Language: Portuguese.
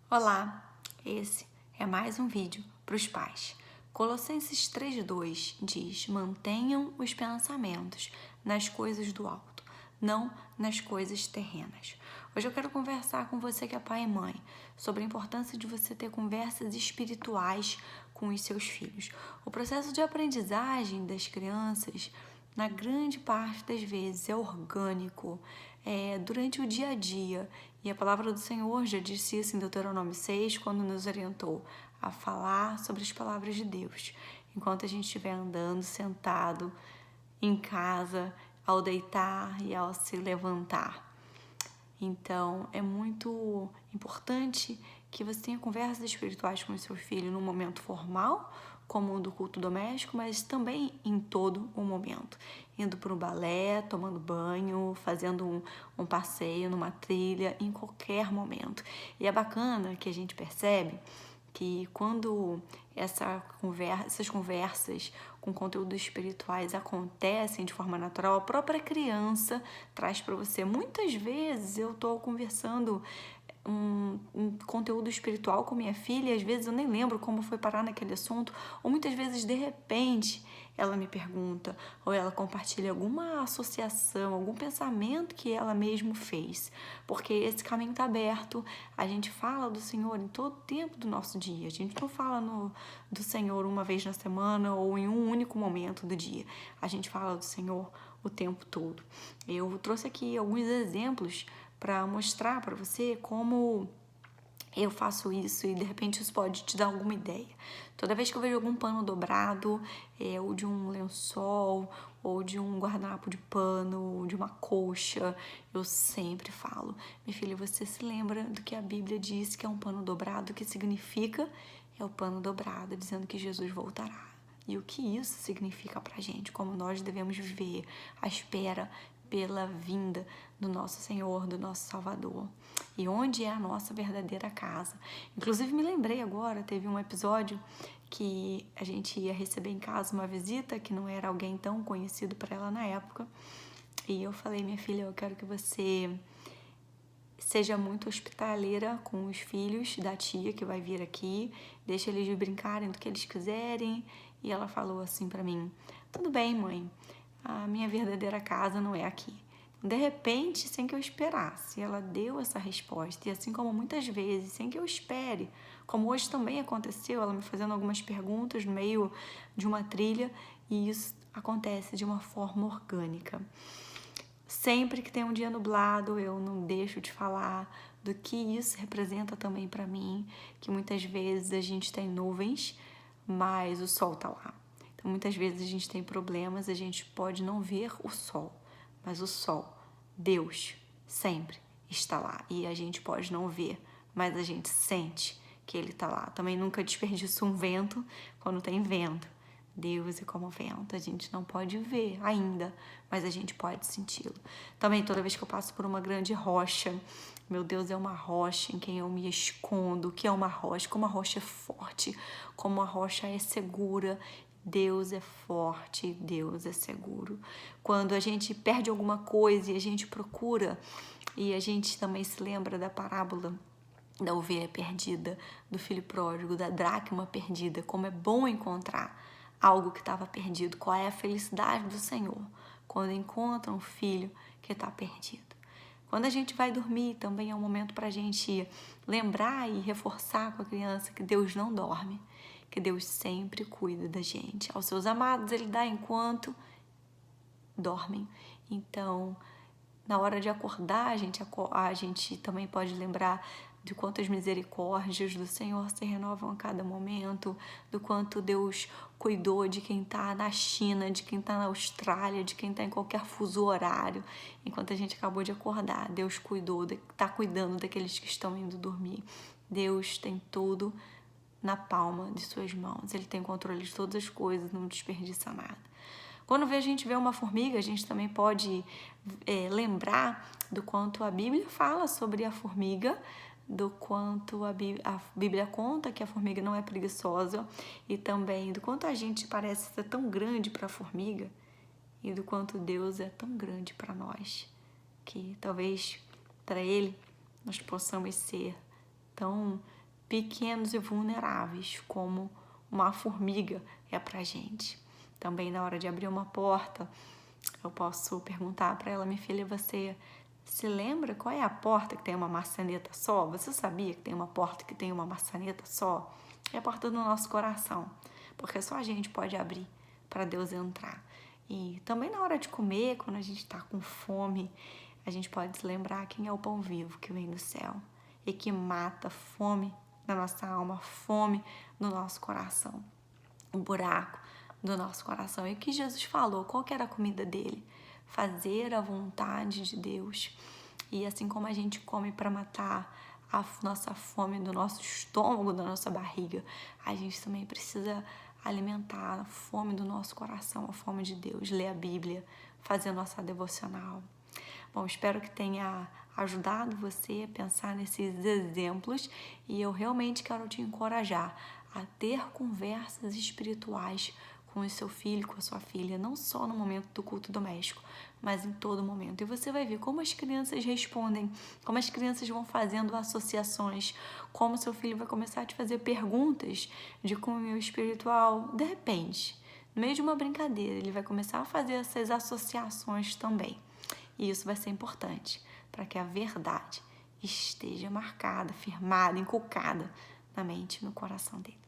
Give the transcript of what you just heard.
Olá, esse é mais um vídeo para os pais. Colossenses 3:2 diz: mantenham os pensamentos nas coisas do alto, não nas coisas terrenas. Hoje eu quero conversar com você que é pai e mãe sobre a importância de você ter conversas espirituais com os seus filhos. O processo de aprendizagem das crianças, na grande parte das vezes, é orgânico, durante o dia a dia. E a palavra do Senhor já disse isso em Deuteronômio 6, quando nos orientou a falar sobre as palavras de Deus. Enquanto a gente estiver andando, sentado, em casa, ao deitar e ao se levantar. Então, é muito importante que você tenha conversas espirituais com o seu filho no momento formal, como o do culto doméstico, mas também em todo o momento. Indo para o balé, tomando banho, fazendo um passeio numa trilha, em qualquer momento. E é bacana que a gente percebe que quando essas conversas com conteúdos espirituais acontecem de forma natural, a própria criança traz para você. Muitas vezes eu estou conversando um conteúdo espiritual com minha filha e às vezes eu nem lembro como foi parar naquele assunto, ou muitas vezes de repente ela me pergunta ou ela compartilha alguma associação, algum pensamento que ela mesmo fez, porque esse caminho está aberto. A gente fala do Senhor em todo o tempo do nosso dia, a gente não fala do Senhor uma vez na semana ou em um único momento do dia, a gente fala do Senhor o tempo todo. Eu trouxe aqui alguns exemplos para mostrar para você como eu faço isso e de repente isso pode te dar alguma ideia. Toda vez que eu vejo algum pano dobrado, ou de um lençol, ou de um guardanapo de pano, ou de uma colcha, eu sempre falo: minha filha, você se lembra do que a Bíblia diz que é um pano dobrado? O que significa? É o pano dobrado, dizendo que Jesus voltará. E o que isso significa pra gente, como nós devemos viver à espera pela vinda do nosso Senhor, do nosso Salvador. E onde é a nossa verdadeira casa. Inclusive, me lembrei agora, teve um episódio que a gente ia receber em casa uma visita que não era alguém tão conhecido para ela na época. E eu falei: minha filha, eu quero que você seja muito hospitaleira com os filhos da tia que vai vir aqui, deixa eles brincarem do que eles quiserem. E ela falou assim para mim: tudo bem, mãe, a minha verdadeira casa não é aqui. De repente, sem que eu esperasse, ela deu essa resposta. E assim como muitas vezes, sem que eu espere, como hoje também aconteceu, ela me fazendo algumas perguntas no meio de uma trilha, e isso acontece de uma forma orgânica. Sempre que tem um dia nublado, eu não deixo de falar do que isso representa também para mim, que muitas vezes a gente tem nuvens, mas o sol tá lá. Então, muitas vezes a gente tem problemas, a gente pode não ver o sol, mas o sol, Deus, sempre está lá. E a gente pode não ver, mas a gente sente que Ele está lá. Também nunca desperdiço um vento quando tem vento. Deus é como vento, a gente não pode ver ainda, mas a gente pode senti-lo. Também toda vez que eu passo por uma grande rocha, meu Deus, é uma rocha em quem eu me escondo. O que é uma rocha? Como a rocha é forte, como a rocha é segura. Deus é forte, Deus é seguro. Quando a gente perde alguma coisa e a gente procura, e a gente também se lembra da parábola da ovelha perdida, do filho pródigo, da dracma perdida, como é bom encontrar algo que estava perdido. Qual é a felicidade do Senhor quando encontra um filho que está perdido? Quando a gente vai dormir, também é um momento para a gente lembrar e reforçar com a criança que Deus não dorme, que Deus sempre cuida da gente. Aos seus amados Ele dá enquanto dormem. Então, na hora de acordar, a gente também pode lembrar de quantas misericórdias do Senhor se renovam a cada momento, do quanto Deus cuidou de quem está na China, de quem está na Austrália, de quem está em qualquer fuso horário. Enquanto a gente acabou de acordar, Deus está cuidando daqueles que estão indo dormir. Deus tem tudo na palma de suas mãos. Ele tem controle de todas as coisas, não desperdiça nada. Quando a gente vê uma formiga, a gente também pode lembrar do quanto a Bíblia fala sobre a formiga, do quanto a Bíblia conta que a formiga não é preguiçosa, e também do quanto a gente parece ser tão grande para a formiga e do quanto Deus é tão grande para nós, que talvez para Ele nós possamos ser tão pequenos e vulneráveis, como uma formiga é pra gente. Também na hora de abrir uma porta, eu posso perguntar para ela: minha filha, você se lembra qual é a porta que tem uma maçaneta só? Você sabia que tem uma porta que tem uma maçaneta só? É a porta do nosso coração, porque só a gente pode abrir para Deus entrar. E também na hora de comer, quando a gente está com fome, a gente pode se lembrar quem é o pão vivo que vem do céu e que mata a fome na nossa alma, a fome no nosso coração, o buraco do nosso coração. E o que Jesus falou, qual que era a comida dele? Fazer a vontade de Deus. E assim como a gente come para matar a nossa fome do nosso estômago, da nossa barriga, a gente também precisa alimentar a fome do nosso coração, a fome de Deus, ler a Bíblia, fazer a nossa devocional. Bom, espero que tenha ajudado você a pensar nesses exemplos e eu realmente quero te encorajar a ter conversas espirituais com o seu filho, com a sua filha, não só no momento do culto doméstico, mas em todo momento. E você vai ver como as crianças respondem, como as crianças vão fazendo associações, como seu filho vai começar a te fazer perguntas de cunho espiritual. De repente, no meio de uma brincadeira, ele vai começar a fazer essas associações também. E isso vai ser importante para que a verdade esteja marcada, firmada, inculcada na mente e no coração dele.